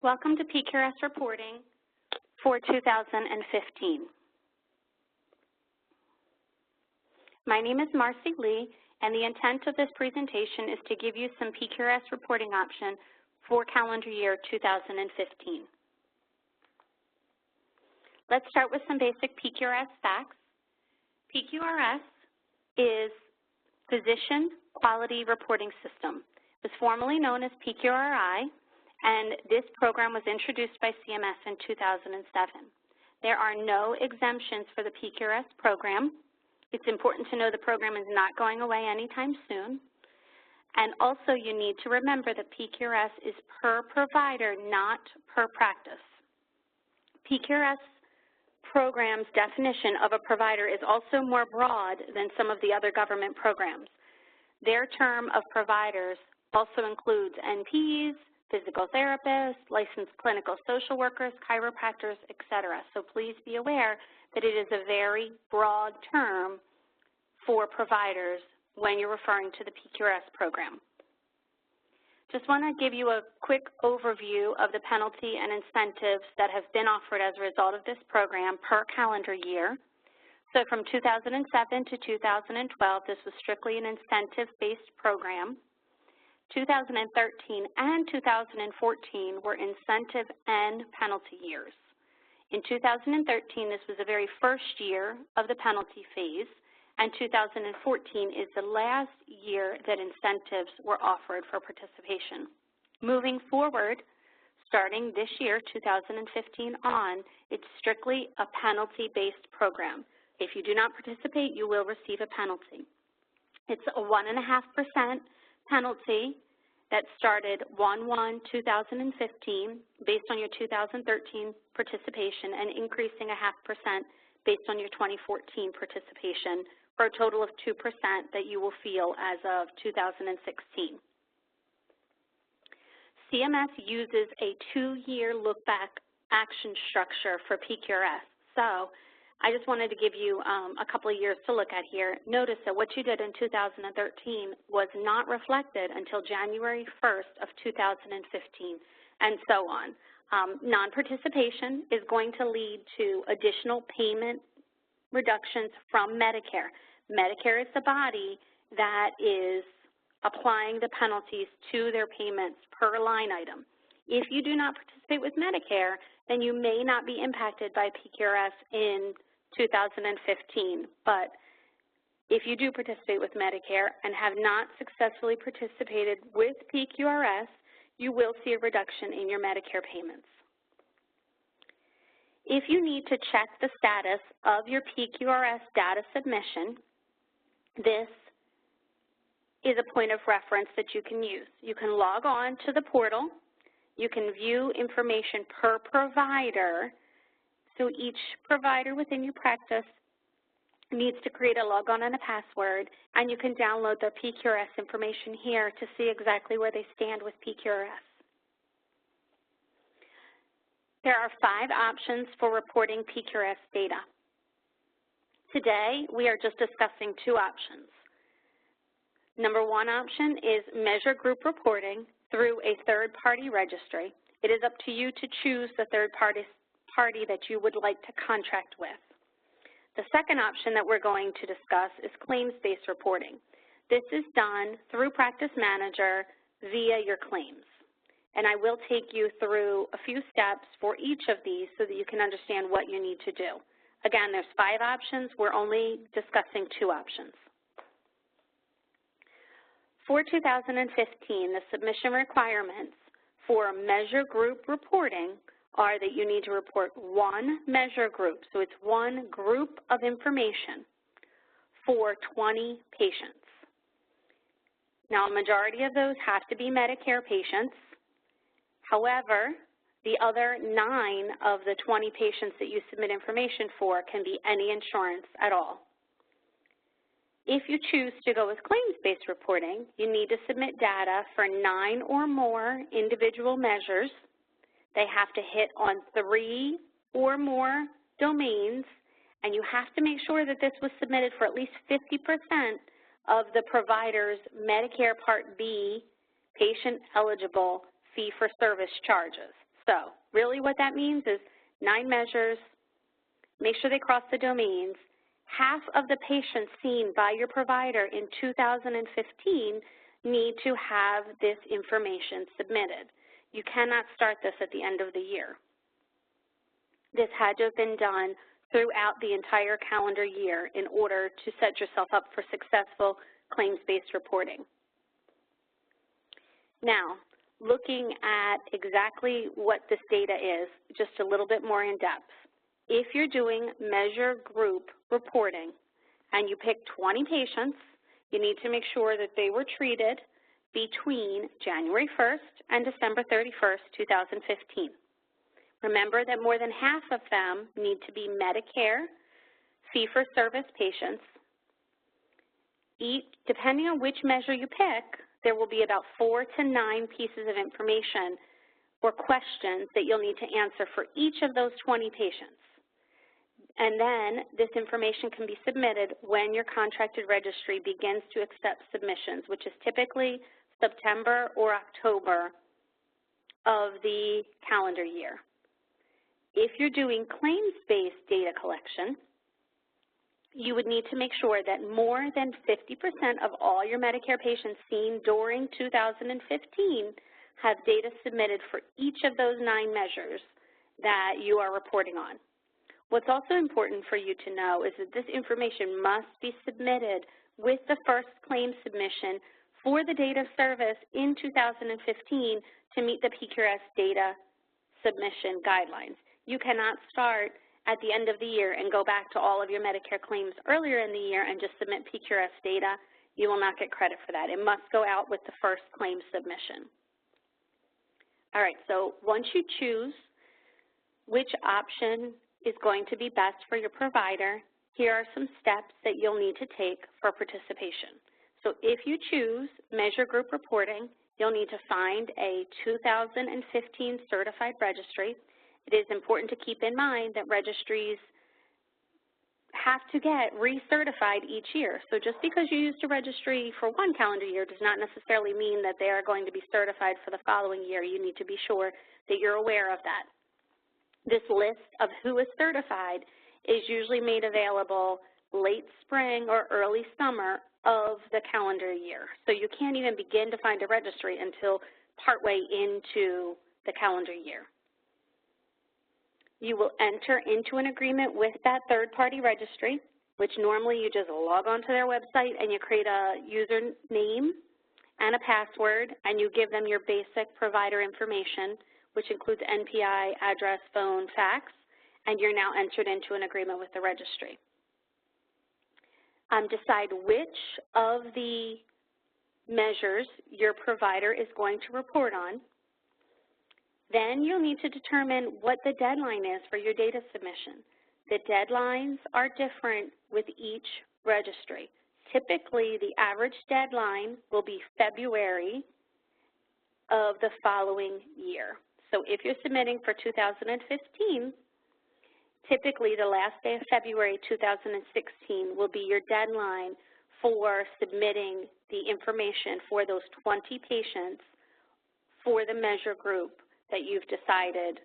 Welcome to PQRS reporting for 2015. My name is Marcy Lee, and the intent of this presentation is to give you some PQRS reporting option for calendar year 2015. Let's start with some basic PQRS facts. PQRS is Physician Quality Reporting System. It was formerly known as PQRI, and this program was introduced by CMS in 2007. There are no exemptions for the PQRS program. It's important to know the program is not going away anytime soon. And also you need to remember that PQRS is per provider, not per practice. PQRS program's definition of a provider is also more broad than some of the other government programs. Their term of providers also includes NPs, physical therapists, licensed clinical social workers, chiropractors, etc. So please be aware that it is a very broad term for providers when you're referring to the PQRS program. Just want to give you a quick overview of the penalty and incentives that have been offered as a result of this program per calendar year. So from 2007 to 2012, this was strictly an incentive-based program. 2013 and 2014 were incentive and penalty years. In 2013, this was the very first year of the penalty phase, and 2014 is the last year that incentives were offered for participation. Moving forward, starting this year, 2015 on, it's strictly a penalty-based program. If you do not participate, you will receive a penalty. It's a 1.5% penalty that started 1/1/2015 based on your 2013 participation and increasing 0.5% based on your 2014 participation for a total of 2% that you will feel as of 2016. CMS uses a 2-year look-back action structure for PQRS. So I just wanted to give you a couple of years to look at here. Notice that what you did in 2013 was not reflected until January 1st of 2015, and so on. Non-participation is going to lead to additional payment reductions from Medicare. Medicare is the body that is applying the penalties to their payments per line item. If you do not participate with Medicare, then you may not be impacted by PQRS in 2015. But if you do participate with Medicare and have not successfully participated with PQRS, you will see a reduction in your Medicare payments. If you need to check the status of your PQRS data submission, this is a point of reference that you can use. You can log on to the portal. You can view information per provider. So each provider within your practice needs to create a logon and a password, and you can download their PQRS information here to see exactly where they stand with PQRS. There are 5 options for reporting PQRS data. Today, we are just discussing 2 options. Number 1 option is measure group reporting through a third-party registry. It is up to you to choose the third-party that you would like to contract with. The second option that we're going to discuss is claims-based reporting. This is done through Practice Manager via your claims. And I will take you through a few steps for each of these so that you can understand what you need to do. Again, there's 5 options. We're only discussing 2 options. For 2015, the submission requirements for measure group reporting are that you need to report 1 measure group, so it's 1 group of information for 20 patients. Now, a majority of those have to be Medicare patients. However, the other 9 of the 20 patients that you submit information for can be any insurance at all. If you choose to go with claims-based reporting, you need to submit data for 9 or more individual measures. They have to hit on 3 or more domains, and you have to make sure that this was submitted for at least 50% of the provider's Medicare Part B patient-eligible fee-for-service charges. So really what that means is 9 measures, make sure they cross the domains. Half of the patients seen by your provider in 2015 need to have this information submitted. You cannot start this at the end of the year. This had to have been done throughout the entire calendar year in order to set yourself up for successful claims-based reporting. Now, looking at exactly what this data is, just a little bit more in depth. If you're doing measure group reporting and you pick 20 patients, you need to make sure that they were treated between January 1st and December 31st, 2015. Remember that more than half of them need to be Medicare fee-for-service patients. Depending on which measure you pick, there will be about 4 to 9 pieces of information or questions that you'll need to answer for each of those 20 patients. And then this information can be submitted when your contracted registry begins to accept submissions, which is typically September or October of the calendar year. If you're doing claims-based data collection, you would need to make sure that more than 50% of all your Medicare patients seen during 2015 have data submitted for each of those 9 measures that you are reporting on. What's also important for you to know is that this information must be submitted with the first claim submission for the date of service in 2015 to meet the PQRS data submission guidelines. You cannot start at the end of the year and go back to all of your Medicare claims earlier in the year and just submit PQRS data. You will not get credit for that. It must go out with the first claim submission. All right, so once you choose which option is going to be best for your provider, here are some steps that you'll need to take for participation. So if you choose measure group reporting, you'll need to find a 2015 certified registry. It is important to keep in mind that registries have to get recertified each year. So just because you used a registry for one calendar year does not necessarily mean that they are going to be certified for the following year. You need to be sure that you're aware of that. This list of who is certified is usually made available late spring or early summer of the calendar year. So you can't even begin to find a registry until partway into the calendar year. You will enter into an agreement with that third-party registry, which normally you just log onto their website and you create a username and a password, and you give them your basic provider information, which includes NPI, address, phone, fax, and you're now entered into an agreement with the registry. Decide which of the measures your provider is going to report on. Then you'll need to determine what the deadline is for your data submission. The deadlines are different with each registry. Typically, the average deadline will be February of the following year. So if you're submitting for 2015, typically the last day of February 2016 will be your deadline for submitting the information for those 20 patients for the measure group that you've decided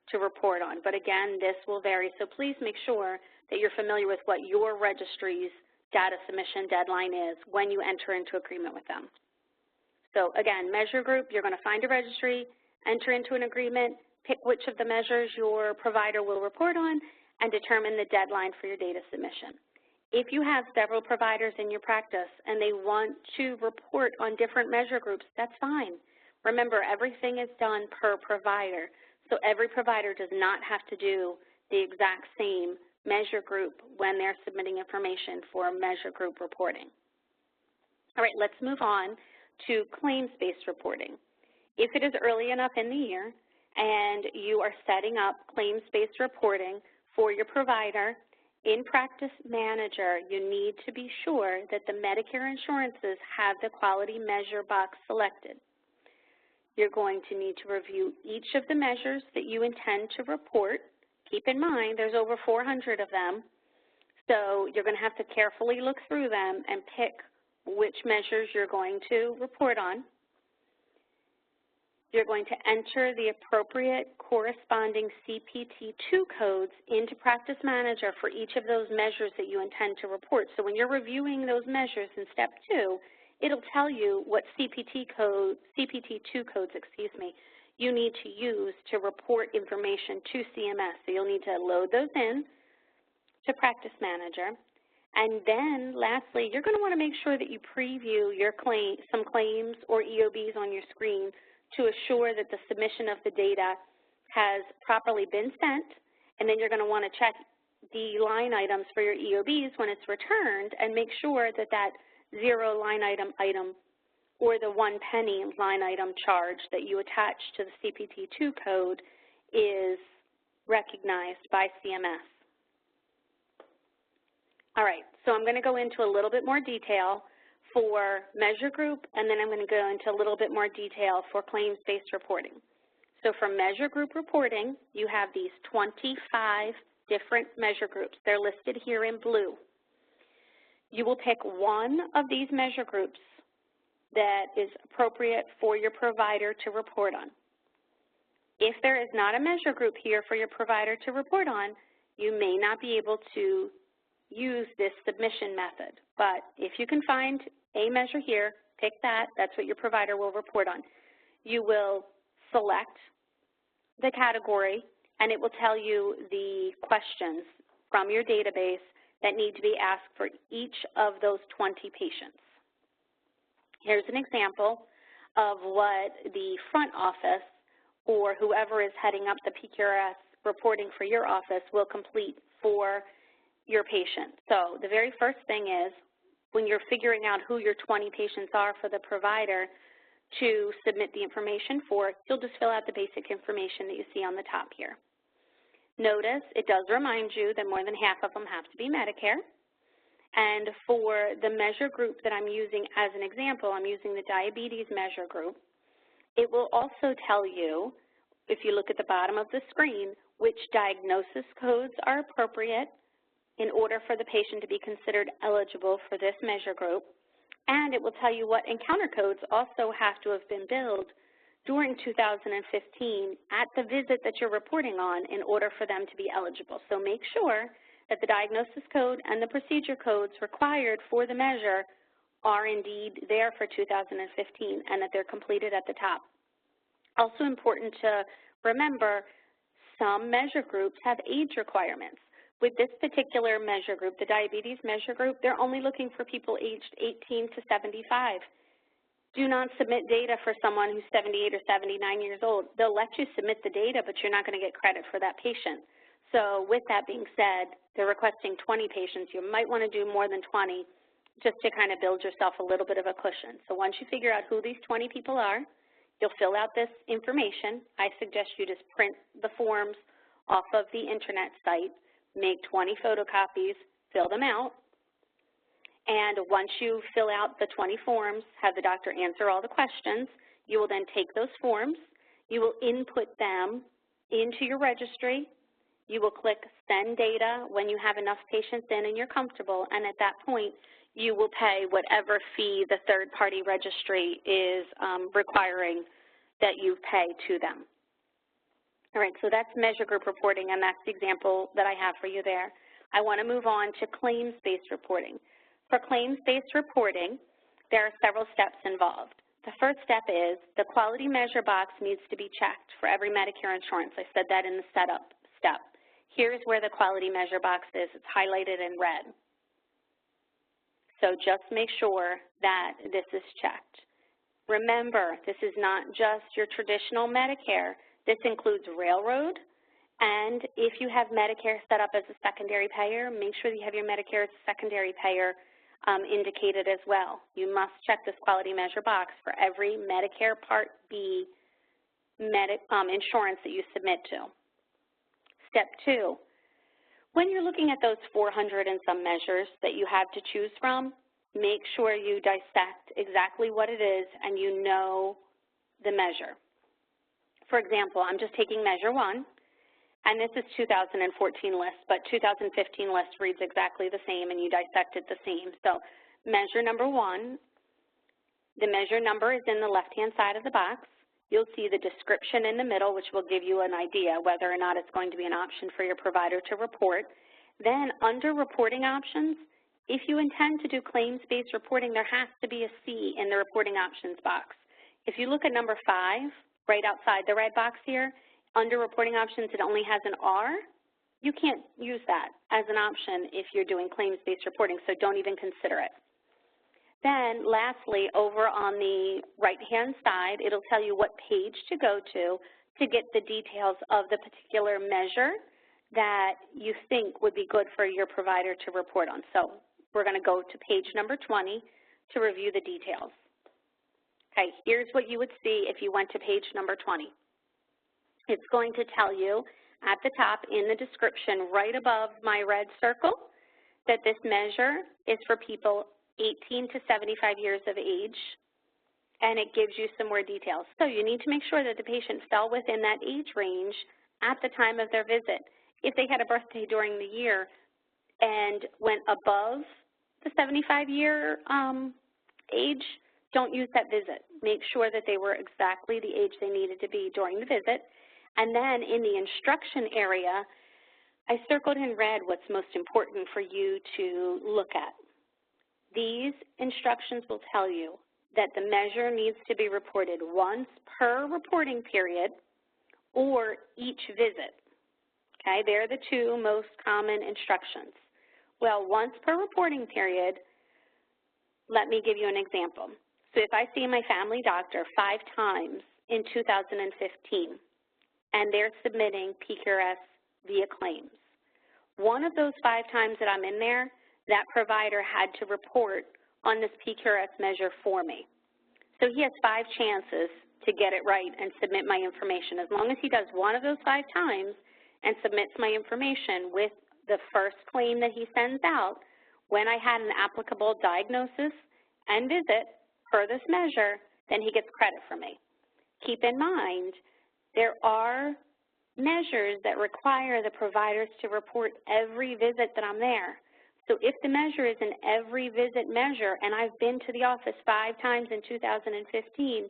to report on. But again, this will vary, so please make sure that you're familiar with what your registry's data submission deadline is when you enter into agreement with them. So again, measure group, you're going to find a registry, enter into an agreement, pick which of the measures your provider will report on, and determine the deadline for your data submission. If you have several providers in your practice and they want to report on different measure groups, that's fine. Remember, everything is done per provider, so every provider does not have to do the exact same measure group when they're submitting information for measure group reporting. All right, let's move on to claims-based reporting. If it is early enough in the year and you are setting up claims-based reporting for your provider, in Practice Manager, you need to be sure that the Medicare insurances have the quality measure box selected. You're going to need to review each of the measures that you intend to report. Keep in mind, there's over 400 of them, so you're going to have to carefully look through them and pick which measures you're going to report on. You're going to enter the appropriate corresponding CPT2 codes into Practice Manager for each of those measures that you intend to report. So when you're reviewing those measures in Step 2, it'll tell you what CPT2 codes, you need to use to report information to CMS. So you'll need to load those in to Practice Manager. And then, lastly, you're going to want to make sure that you preview your some claims or EOBs on your screen to assure that the submission of the data has properly been sent. And then you're going to want to check the line items for your EOBs when it's returned and make sure that that 0 line item or the 1 penny line item charge that you attach to the CPT2 code is recognized by CMS. All right, so I'm going to go into a little bit more detail for measure group, and then I'm going to go into a little bit more detail for claims-based reporting. So for measure group reporting, you have these 25 different measure groups. They're listed here in blue. You will pick one of these measure groups that is appropriate for your provider to report on. If there is not a measure group here for your provider to report on, you may not be able to use this submission method. But if you can find a measure here, pick that. That's what your provider will report on. You will select the category, and it will tell you the questions from your database that need to be asked for each of those 20 patients. Here's an example of what the front office or whoever is heading up the PQRS reporting for your office will complete for your patient. So the very first thing is, when you're figuring out who your 20 patients are for the provider to submit the information for, you'll just fill out the basic information that you see on the top here. Notice it does remind you that more than half of them have to be Medicare. And for the measure group that I'm using as an example, I'm using the diabetes measure group. It will also tell you, if you look at the bottom of the screen, which diagnosis codes are appropriate in order for the patient to be considered eligible for this measure group. And it will tell you what encounter codes also have to have been billed during 2015 at the visit that you're reporting on in order for them to be eligible. So make sure that the diagnosis code and the procedure codes required for the measure are indeed there for 2015 and that they're completed at the top. Also important to remember, some measure groups have age requirements. With this particular measure group, the diabetes measure group, they're only looking for people aged 18 to 75. Do not submit data for someone who's 78 or 79 years old. They'll let you submit the data, but you're not going to get credit for that patient. So with that being said, they're requesting 20 patients. You might want to do more than 20 just to kind of build yourself a little bit of a cushion. So once you figure out who these 20 people are, you'll fill out this information. I suggest you just print the forms off of the internet site, make 20 photocopies, fill them out, and once you fill out the 20 forms, have the doctor answer all the questions, you will then take those forms, you will input them into your registry, you will click Send Data when you have enough patients in and you're comfortable, and at that point, you will pay whatever fee the third-party registry is requiring that you pay to them. All right, so that's measure group reporting, and that's the example that I have for you there. I want to move on to claims-based reporting. For claims-based reporting, there are several steps involved. The first step is the quality measure box needs to be checked for every Medicare insurance. I said that in the setup step. Here's where the quality measure box is. It's highlighted in red. So just make sure that this is checked. Remember, this is not just your traditional Medicare. This includes railroad, and if you have Medicare set up as a secondary payer, make sure that you have your Medicare as a secondary payer indicated as well. You must check this quality measure box for every Medicare Part B insurance that you submit to. Step 2, when you're looking at those 400 and some measures that you have to choose from, make sure you dissect exactly what it is and you know the measure. For example, I'm just taking measure 1, and this is 2014 list, but 2015 list reads exactly the same, and you dissect it the same. So measure number 1, the measure number is in the left-hand side of the box. You'll see the description in the middle, which will give you an idea whether or not it's going to be an option for your provider to report. Then under reporting options, if you intend to do claims-based reporting, there has to be a C in the reporting options box. If you look at number 5, right outside the red box here, under reporting options it only has an R. You can't use that as an option if you're doing claims-based reporting, so don't even consider it. Then lastly, over on the right-hand side, it'll tell you what page to go to get the details of the particular measure that you think would be good for your provider to report on. So we're going to go to page number 20 to review the details. Okay, here's what you would see if you went to page number 20. It's going to tell you at the top in the description right above my red circle that this measure is for people 18 to 75 years of age, and it gives you some more details. So you need to make sure that the patient fell within that age range at the time of their visit. If they had a birthday during the year and went above the 75-year age, don't use that visit. Make sure that they were exactly the age they needed to be during the visit. And then in the instruction area, I circled in red what's most important for you to look at. These instructions will tell you that the measure needs to be reported once per reporting period or each visit. Okay, they're the two most common instructions. Well, once per reporting period, let me give you an example. So if I see my family doctor 5 times in 2015, and they're submitting PQRS via claims, one of those 5 times that I'm in there, that provider had to report on this PQRS measure for me. So he has 5 chances to get it right and submit my information. As long as he does one of those 5 times and submits my information with the first claim that he sends out, when I had an applicable diagnosis and visit per this measure, then he gets credit from me. Keep in mind, there are measures that require the providers to report every visit that I'm there. So if the measure is an every visit measure and I've been to the office 5 times in 2015,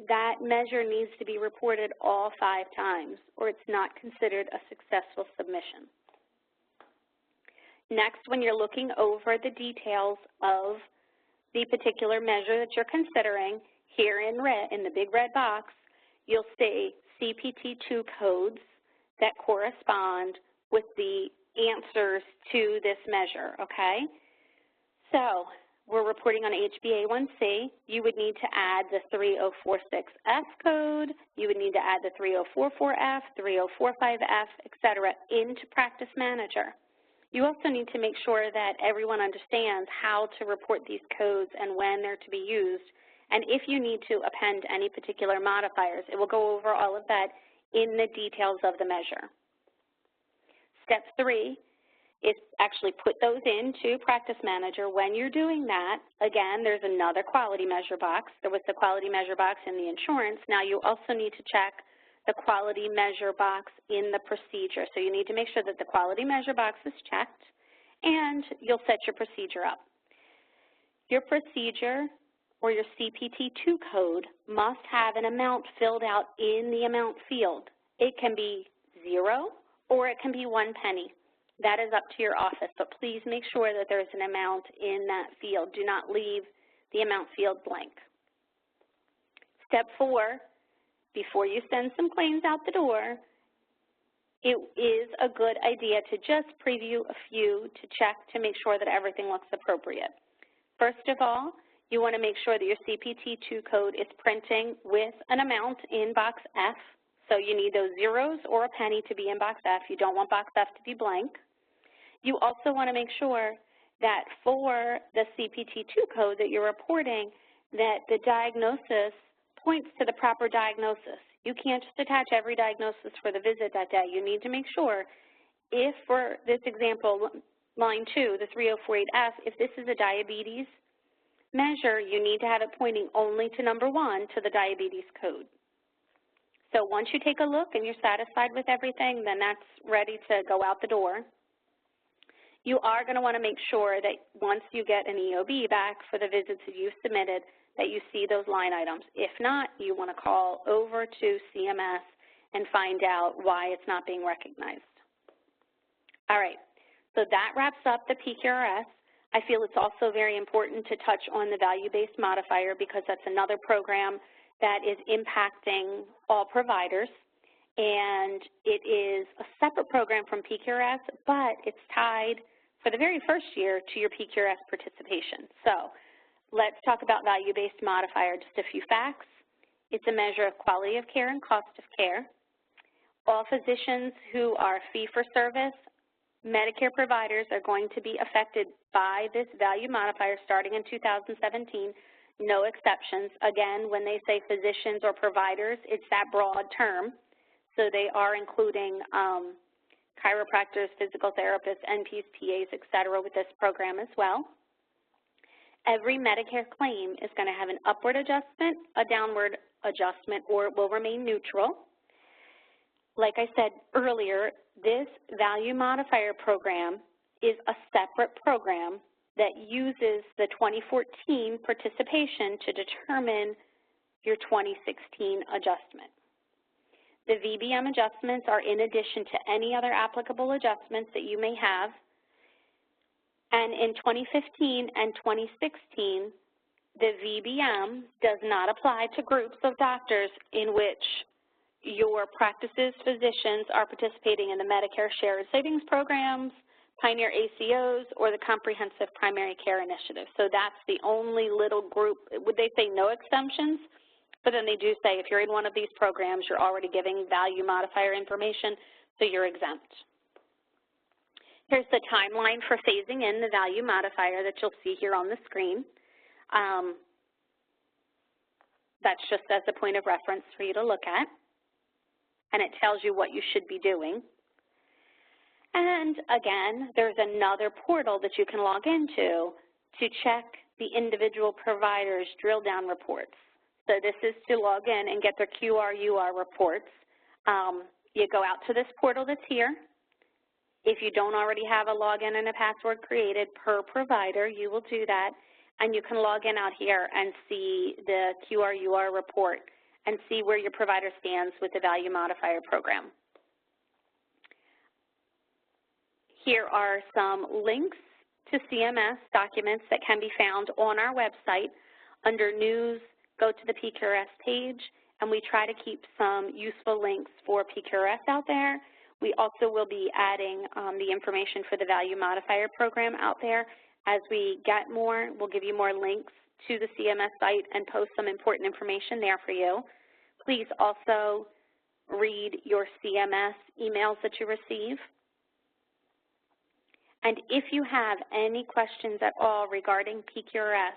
that measure needs to be reported all 5 times or it's not considered a successful submission. Next, when you're looking over the details of the particular measure that you're considering, here in red, in the big red box, you'll see CPT2 codes that correspond with the answers to this measure, okay? So we're reporting on HbA1c. You would need to add the 3046F code. You would need to add the 3044F, 3045F, et cetera, into Practice Manager. You also need to make sure that everyone understands how to report these codes and when they're to be used. And if you need to append any particular modifiers, it will go over all of that in the details of the measure. Step 3 is actually put those into Practice Manager. When you're doing that, again, there's another quality measure box. There was the quality measure box in the insurance. Now you also need to check the quality measure box in the procedure. So you need to make sure that the quality measure box is checked, and you'll set your procedure up. Your procedure or your CPT2 code must have an amount filled out in the amount field. It can be 0 or it can be 1 penny. That is up to your office, but please make sure that there's an amount in that field. Do not leave the amount field blank. Step 4, before you send some claims out the door, it is a good idea to just preview a few to check to make sure that everything looks appropriate. First of all, you want to make sure that your CPT2 code is printing with an amount in box F. So you need those zeros or a penny to be in box F. You don't want box F to be blank. You also want to make sure that for the CPT2 code that you're reporting, that the diagnosis points to the proper diagnosis. You can't just attach every diagnosis for the visit that day. You need to make sure if, for this example, line 2, the 3048F, if this is a diabetes measure, you need to have it pointing only to number 1, to the diabetes code. So once you take a look and you're satisfied with everything, then that's ready to go out the door. You are going to want to make sure that once you get an EOB back for the visits that you've submitted, that you see those line items. If not, you want to call over to CMS and find out why it's not being recognized. All right, so that wraps up the PQRS. I feel it's also very important to touch on the value-based modifier because that's another program that is impacting all providers, and it is a separate program from PQRS, but it's tied for the very first year to your PQRS participation. So let's talk about value-based modifier, just a few facts. It's a measure of quality of care and cost of care. All physicians who are fee-for-service, Medicare providers are going to be affected by this value modifier starting in 2017, no exceptions. Again, when they say physicians or providers, it's that broad term. So they are including chiropractors, physical therapists, NPs, PAs, et cetera, with this program as well. Every Medicare claim is going to have an upward adjustment, a downward adjustment, or it will remain neutral. Like I said earlier, this value modifier program is a separate program that uses the 2014 participation to determine your 2016 adjustment. The VBM adjustments are in addition to any other applicable adjustments that you may have. And in 2015 and 2016, the VBM does not apply to groups of doctors in which your practice's physicians are participating in the Medicare Shared Savings Programs, Pioneer ACOs, or the Comprehensive Primary Care Initiative. So that's the only little group. Would they say no exemptions? But then they do say if you're in one of these programs, you're already giving value modifier information, so you're exempt. Here's the timeline for phasing in the value modifier that you'll see here on the screen. That's just as a point of reference for you to look at. And it tells you what you should be doing. And again, there's another portal that you can log into to check the individual providers' drill down reports. So this is to log in and get their QRUR reports. You go out to this portal that's here. If you don't already have a login and a password created per provider, you will do that. And you can log in out here and see the QRUR report and see where your provider stands with the value modifier program. Here are some links to CMS documents that can be found on our website. Under News, go to the PQRS page, and we try to keep some useful links for PQRS out there. We also will be adding the information for the value modifier program out there. As we get more, we'll give you more links to the CMS site and post some important information there for you. Please also read your CMS emails that you receive. And if you have any questions at all regarding PQRS,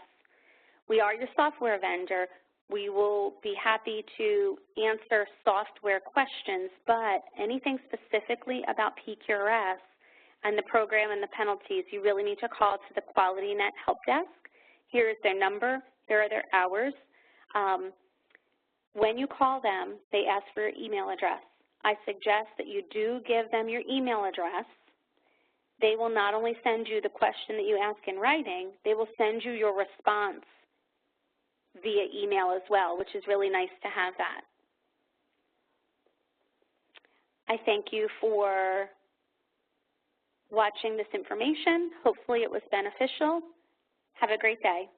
we are your software vendor. We will be happy to answer software questions, but anything specifically about PQRS and the program and the penalties, you really need to call to the QualityNet Help Desk. Here is their number. Here are their hours. When you call them, they ask for your email address. I suggest that you do give them your email address. They will not only send you the question that you ask in writing, they will send you your response via email as well, which is really nice to have that. I thank you for watching this information. Hopefully it was beneficial. Have a great day.